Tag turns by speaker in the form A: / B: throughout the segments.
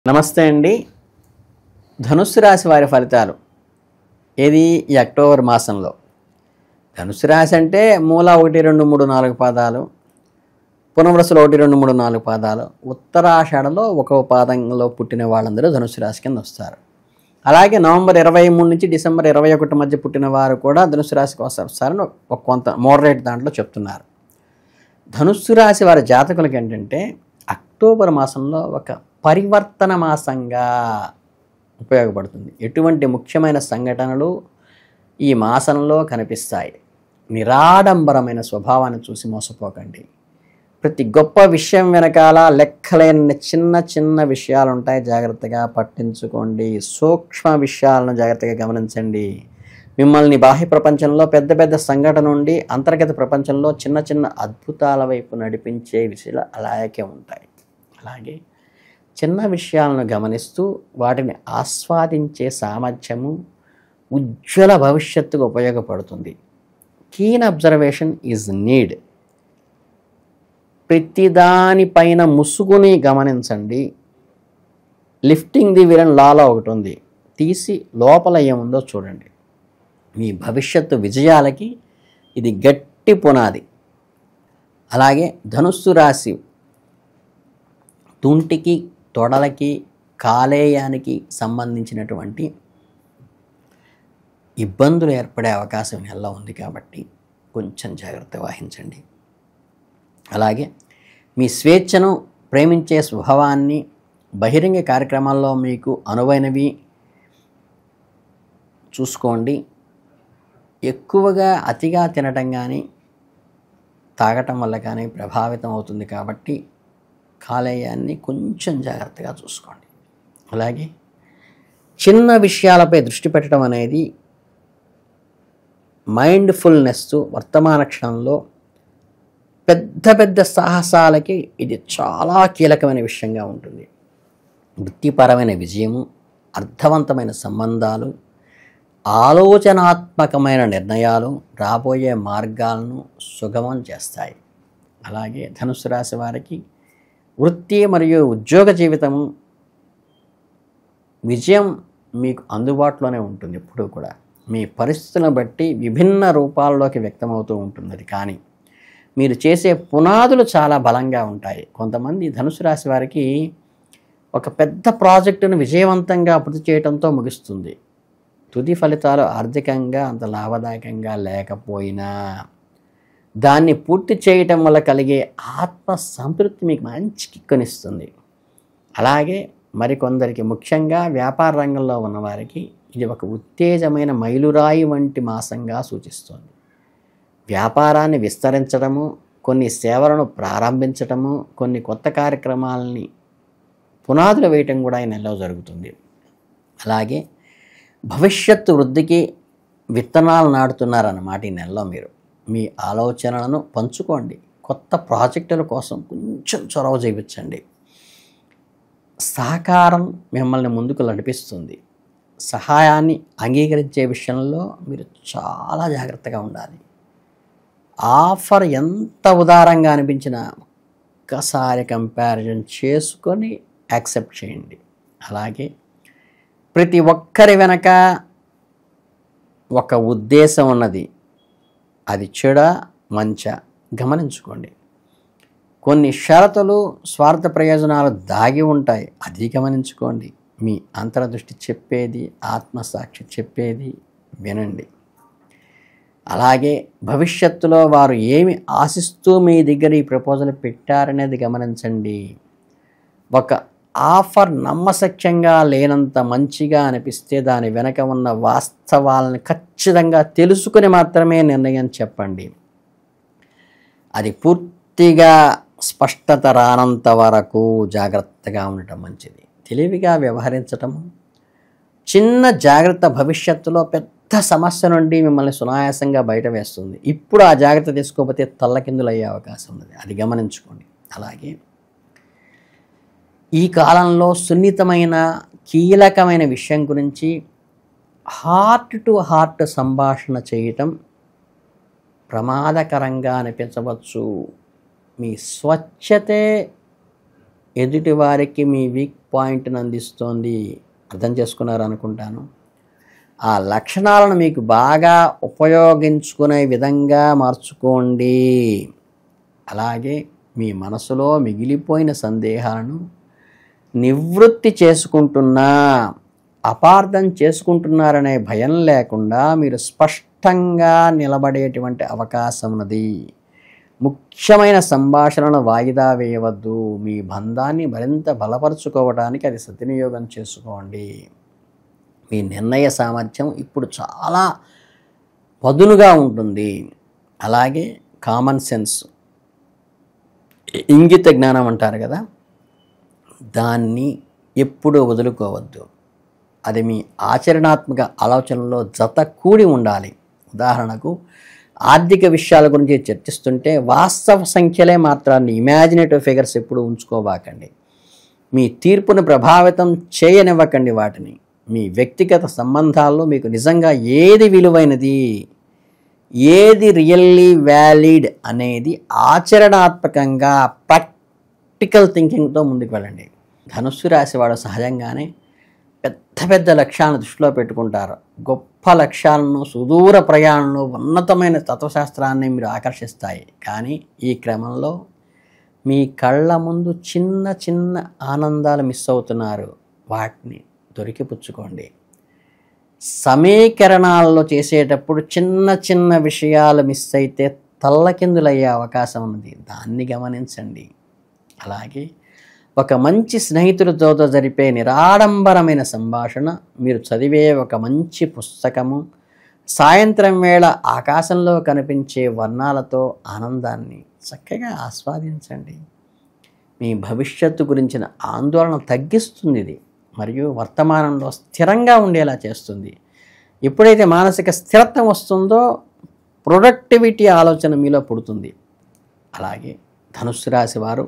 A: నమస్తే అండి. ధనుస్సు రాశి వారి ఫలితాలు ఏది ఈ అక్టోబర్ మాసంలో. ధనుస్సు రాశి అంటే మూల 1, 2, 3, 4 పాదాలు, పునర్వసులో 1, 2, 3, 4 పాదాలు, ఉత్తరాషాఢలో 1వ పాదంలో పుట్టిన వాళ్ళందరూ ధనుస్సు రాశి కింద వస్తారు. అలాగే నవంబర్ 23 నుంచి డిసెంబర్ 21 మధ్య పుట్టిన వారు కూడా ధనుస్సు రాశికి వస్తారని ఒక కొంత మోడరేట్ దాంట్లో చెప్తున్నారు. ధనుస్సు రాశి వారి జాతకులకి ఏంటంటే అక్టోబర్ మాసంలో ఒక పరివర్తన మాసంగా ఉపయోగపడుతుంది. ఎటువంటి ముఖ్యమైన సంఘటనలు ఈ మాసంలో కనిపిస్తాయి. నిరాడంబరమైన స్వభావాన్ని చూసి మోసపోకండి. ప్రతి గొప్ప విషయం వెనకాల లెక్కలేని చిన్న చిన్న విషయాలు ఉంటాయి, జాగ్రత్తగా పట్టించుకోండి. సూక్ష్మ విషయాలను జాగ్రత్తగా గమనించండి. మిమ్మల్ని బాహ్య ప్రపంచంలో పెద్ద పెద్ద సంఘటన నుండి అంతర్గత ప్రపంచంలో చిన్న చిన్న అద్భుతాల వైపు నడిపించే విషయాలు అలాగే ఉంటాయి. అలాగే చిన్న విషయాలను గమనిస్తూ వాటిని ఆస్వాదించే సామర్థ్యము ఉజ్వల భవిష్యత్తుకు ఉపయోగపడుతుంది. Keen observation is need. ప్రతిదానిపైన ముసుగుని గమనించండి. లిఫ్టింగ్ ది విలన్ లాలో ఒకటి ఉంది, తీసి లోపల ఏముందో చూడండి. మీ భవిష్యత్తు విజయాలకి ఇది గట్టి పునాది. అలాగే ధనుస్సు రాశి తుంటికి, తొడలకి, కాలేయానికి సంబంధించినటువంటి ఇబ్బందులు ఏర్పడే అవకాశం నెలలో ఉంది కాబట్టి కొంచెం జాగ్రత్త వహించండి. అలాగే మీ స్వేచ్ఛను ప్రేమించే స్వభావాన్ని, బహిరంగ కార్యక్రమాల్లో మీకు అనువైనవి చూసుకోండి. ఎక్కువగా అతిగా తినటం కానీ తాగటం వల్ల కానీ ప్రభావితం అవుతుంది కాబట్టి కాలేయాన్ని కొంచెం జాగ్రత్తగా చూసుకోండి. అలాగే చిన్న విషయాలపై దృష్టి పెట్టడం అనేది మైండ్ఫుల్నెస్ వర్తమాన క్షణంలో పెద్ద పెద్ద సాహసాలకి ఇది చాలా కీలకమైన విషయంగా ఉంటుంది. వృత్తిపరమైన విజయము, అర్థవంతమైన సంబంధాలు, ఆలోచనాత్మకమైన నిర్ణయాలు రాబోయే మార్గాలను సుగమం చేస్తాయి. అలాగే ధనుస్సు రాశి వారికి వృత్తి మరియు ఉద్యోగ జీవితము విజయం మీకు అందుబాటులోనే ఉంటుంది. ఎప్పుడూ కూడా మీ పరిస్థితులను బట్టి విభిన్న రూపాల్లోకి వ్యక్తమవుతూ ఉంటుంది. కానీ మీరు చేసే పునాదులు చాలా బలంగా ఉంటాయి. కొంతమంది ధనుసు రాశి వారికి ఒక పెద్ద ప్రాజెక్టును విజయవంతంగా పూర్తి చేయడంతో ముగుస్తుంది. తుది ఫలితాలు ఆర్థికంగా అంత లాభదాయకంగా లేకపోయినా దాన్ని పూర్తి చేయటం వల్ల కలిగే ఆత్మ సంతృప్తి మీకు మంచి కిక్కునిస్తుంది. అలాగే మరికొందరికి, ముఖ్యంగా వ్యాపార రంగంలో ఉన్నవారికి ఇది ఒక ఉత్తేజమైన మైలురాయి వంటి మాసంగా సూచిస్తుంది. వ్యాపారాన్ని విస్తరించడము, కొన్ని సేవలను ప్రారంభించటము, కొన్ని కొత్త కార్యక్రమాలని పునాదులు వేయటం కూడా ఈ నెలలో జరుగుతుంది. అలాగే భవిష్యత్తు వృద్ధికి విత్తనాలు నాటుతున్నారన్నమాట. ఈ నెలలో మీరు మీ ఆలోచనలను పంచుకోండి. కొత్త ప్రాజెక్టుల కోసం కొంచెం చొరవ చూపించండి. సహకారం మిమ్మల్ని ముందుకు నడిపిస్తుంది. సహాయాన్ని అంగీకరించే విషయంలో మీరు చాలా జాగ్రత్తగా ఉండాలి. ఆఫర్ ఎంత ఉదారంగా అనిపించినా ఒక్కసారి కంపారిజన్ చేసుకొని యాక్సెప్ట్ చేయండి. అలాగే ప్రతి ఒక్కరి వెనక ఒక ఉద్దేశం ఉన్నది. అది చెడ మంచ గమనించుకోండి. కొన్ని షరతులు, స్వార్థ ప్రయోజనాలు దాగి ఉంటాయి, అది గమనించుకోండి. మీ అంతర్దృష్టి చెప్పేది, ఆత్మసాక్షి చెప్పేది వినండి. అలాగే భవిష్యత్తులో వారు ఏమి ఆశిస్తూ మీ దగ్గర ఈ ప్రపోజల్ పెట్టారనేది గమనించండి. ఒక ఆఫర్ నమ్మశక్యంగా లేనంత మంచిగా అనిపిస్తే దాని వెనక ఉన్న వాస్తవాలను ఖచ్చితంగా తెలుసుకుని మాత్రమే నిర్ణయం చెప్పండి. అది పూర్తిగా స్పష్టత రానంత వరకు జాగ్రత్తగా ఉండటం మంచిది. తెలివిగా వ్యవహరించటం, చిన్న జాగ్రత్త భవిష్యత్తులో పెద్ద సమస్య నుండి మిమ్మల్ని సునాయాసంగా బయట వేస్తుంది. ఇప్పుడు ఆ జాగ్రత్త తీసుకోకపోతే తల్లకిందులయ్యే అవకాశం ఉంది, అది గమనించుకోండి. అలాగే ఈ కాలంలో సున్నితమైన కీలకమైన విషయం గురించి హార్ట్ టు హార్ట్ సంభాషణ చేయటం ప్రమాదకరంగా అనిపించవచ్చు. మీ స్వచ్ఛతే ఎదుటివారికి మీ వీక్ పాయింట్ని అందిస్తోంది. అర్థం చేసుకున్నారు అనుకుంటాను. ఆ లక్షణాలను మీకు బాగా ఉపయోగించుకునే విధంగా మార్చుకోండి. అలాగే మీ మనసులో మిగిలిపోయిన సందేహాలను నివృత్తి చేసుకుంటున్నా, అపార్థం చేసుకుంటున్నారనే భయం లేకుండా మీరు స్పష్టంగా నిలబడేటువంటి అవకాశం ఉన్నది. ముఖ్యమైన సంభాషణను వాయిదా వేయవద్దు. మీ బంధాన్ని మరింత బలపరుచుకోవడానికి అది సద్వినియోగం చేసుకోండి. మీ నిర్ణయ సామర్థ్యం ఇప్పుడు చాలా పదునుగా ఉంటుంది. అలాగే కామన్ సెన్స్, ఇంగిత జ్ఞానం అంటారు కదా, దాన్ని ఎప్పుడూ వదులుకోవద్దు. అది మీ ఆచరణాత్మక ఆలోచనలో జత కూడి ఉండాలి. ఉదాహరణకు ఆర్థిక విషయాల గురించి చర్చిస్తుంటే వాస్తవ సంఖ్యలే మాత్రాన్ని, ఇమాజినేటివ్ ఫిగర్స్ ఎప్పుడు ఉంచుకోబాకండి. మీ తీర్పును ప్రభావితం చేయనివ్వకండి వాటిని. మీ వ్యక్తిగత సంబంధాల్లో మీకు నిజంగా ఏది విలువైనది, ఏది రియల్లీ వ్యాలిడ్ అనేది ఆచరణాత్మకంగా ప్రాక్టికల్ థింకింగ్తో ముందుకు వెళ్ళండి. ధనుస్సు రాశి వాడు సహజంగానే పెద్ద పెద్ద లక్ష్యాలను దృష్టిలో పెట్టుకుంటారు. గొప్ప లక్ష్యాలను, సుదూర ప్రయాణంలో ఉన్నతమైన తత్వశాస్త్రాన్ని మీరు ఆకర్షిస్తాయి. కానీ ఈ క్రమంలో మీ కళ్ళ ముందు చిన్న చిన్న ఆనందాలు మిస్ అవుతున్నారు. వాటిని దొరికిపుచ్చుకోండి. సమీకరణాల్లో చేసేటప్పుడు చిన్న చిన్న విషయాలు మిస్ అయితే తల్లకిందులయ్యే అవకాశం ఉన్నది. దాన్ని గమనించండి. అలాగే ఒక మంచి స్నేహితుడితో జరిపే నిరాడంబరమైన సంభాషణ, మీరు చదివే ఒక మంచి పుస్తకము, సాయంత్రం వేళ ఆకాశంలో కనిపించే వర్ణాలతో ఆనందాన్ని చక్కగా ఆస్వాదించండి. మీ భవిష్యత్తు గురించిన ఆందోళన తగ్గిస్తుంది ఇది, మరియు వర్తమానంలో స్థిరంగా ఉండేలా చేస్తుంది. ఎప్పుడైతే మానసిక స్థిరత్వం వస్తుందో ప్రొడక్టివిటీ ఆలోచన మీలో పుడుతుంది. అలాగే ధనుస్సు రాశి వారు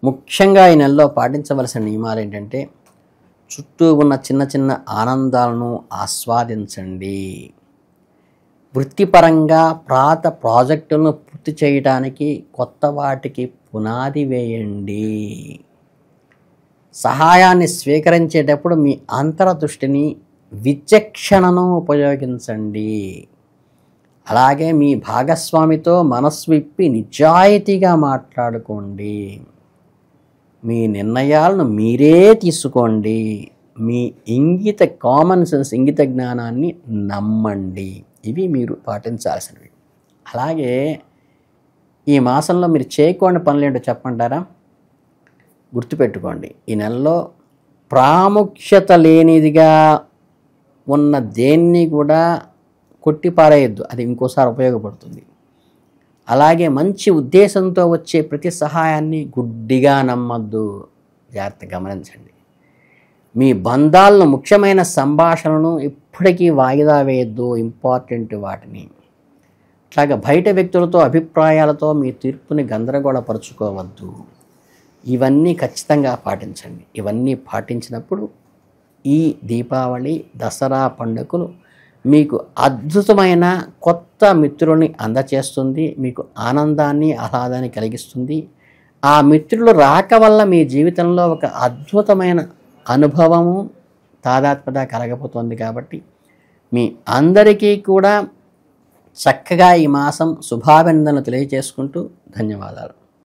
A: ముఖ్యంగా ఈ నెలలో పాటించవలసిన నియమాలు ఏంటంటే, చుట్టూ ఉన్న చిన్న చిన్న ఆనందాలను ఆస్వాదించండి. వృత్తిపరంగా పాత ప్రాజెక్టులను పూర్తి చేయడానికి కొత్త వాటికి పునాది వేయండి. సహాయాన్ని స్వీకరించేటప్పుడు మీ అంతర్దృష్టిని, విచక్షణను ఉపయోగించండి. అలాగే మీ భాగస్వామితో మనసు విప్పి నిజాయితీగా మాట్లాడుకోండి. మీ నిర్ణయాలను మీరే తీసుకోండి. మీ కామన్ సెన్స్, ఇంగిత జ్ఞానాన్ని నమ్మండి. ఇవి మీరు పాటించాల్సినవి. అలాగే ఈ మాసంలో మీరు చేయకూడని పనులు ఏంటో చెప్పంటారా? గుర్తుపెట్టుకోండి, ఈ నెలలో ప్రాముఖ్యత లేనిదిగా ఉన్న దేన్ని కూడా కొట్టిపారేయద్దు. అది ఇంకోసారి ఉపయోగపడుతుంది. అలాగే మంచి ఉద్దేశంతో వచ్చే ప్రతి సహాయాన్ని గుడ్డిగా నమ్మద్దు. జాగ్రత్తగా గమనించండి. మీ బంధాలను, ముఖ్యమైన సంభాషణను ఎప్పటికీ వాయిదా వేయద్దు. ఇంపార్టెంట్ వాటిని. అట్లాగే బయట వ్యక్తులతో, అభిప్రాయాలతో మీ తీర్పుని గందరగోళపరుచుకోవద్దు. ఇవన్నీ ఖచ్చితంగా పాటించండి. ఇవన్నీ పాటించినప్పుడు ఈ దీపావళి, దసరా పండుగలు మీకు అద్భుతమైన కొత్త మిత్రుని అందచేస్తుంది. మీకు ఆనందాన్ని, ఆహ్లాదాన్ని కలిగిస్తుంది. ఆ మిత్రులు రాక వల్ల మీ జీవితంలో ఒక అద్భుతమైన అనుభవము, తాదాత్మ్యత కలగబోతోంది. కాబట్టి మీ అందరికీ కూడా చక్కగా ఈ మాసం శుభాభినందనలు తెలియజేసుకుంటూ ధన్యవాదాలు.